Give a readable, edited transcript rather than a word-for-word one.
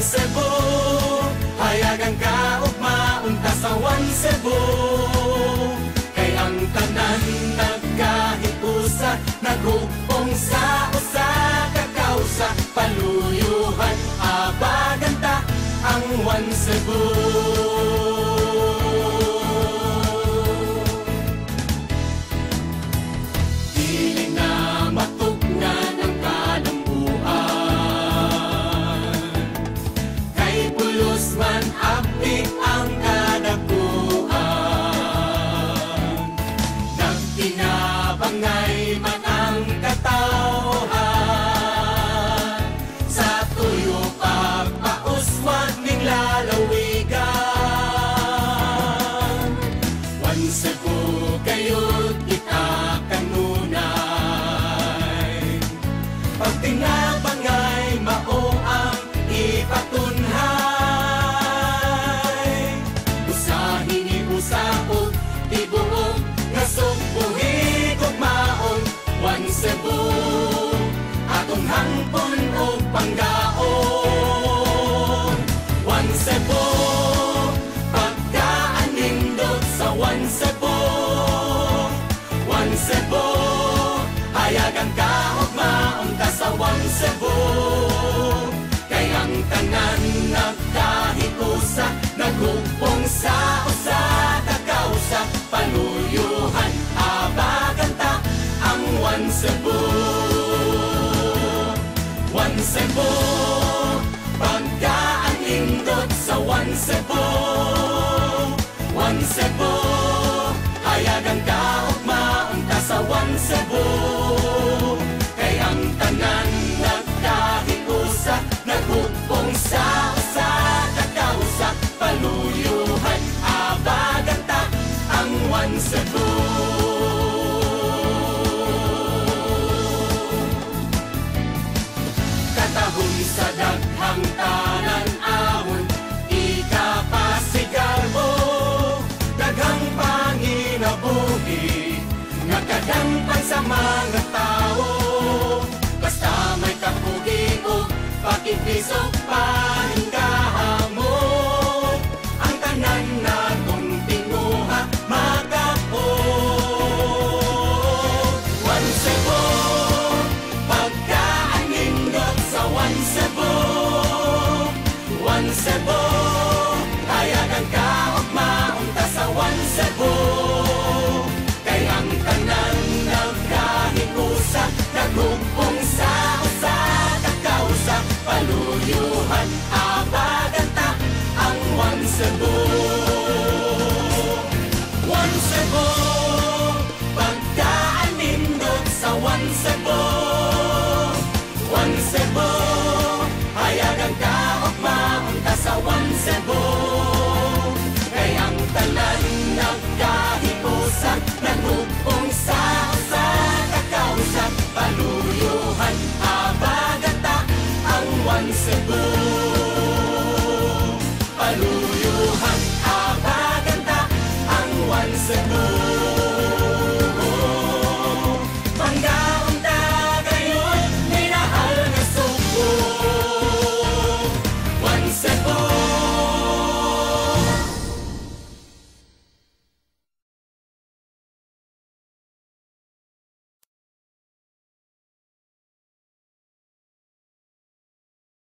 Cebu, hayagang kaugmaunta sa One Cebu. Kay ang tanan nagkahiusa, naghugpong sa usa ka kausa. Paluyuhan abaganta ang One Cebu. Dili na matugnan ang kalambuan, kay pulos man abdi ang kadakuan. Nagtinabangay man ang katawhan, sa tuyo pagpauswag ning lalawigan. One Cebu kayo't kita kanunay, pagtinabangay mao ang ipatunhay. Usahin iusaog tibuok nga sugbuhig ug maong One Cebu, atong hangpon ug panggaon. One Cebu, pagkaanindot sa One Cebu. One Cebu, hayagang kaugmaon ka sa One Cebu. Kay ang tanan nagkahikusa, naghugpong sa usa ka kausa. Paluyuhan abaganta ang One Cebu. One Cebu, pagkaanindot sa One Cebu. One Cebu, hayagang kaugmaon ka sa One Cebu. Kay ang tanan nagkahiusa, naghugpong sa usa ka kausa. Paluyuhan abaganta ang One Cebu. Katahon sa daghang tanan ahon, ikapasigarbo. Daghang panginabuhi, nakadampang sa mga tao. Basta may kapugi o pakibisok pa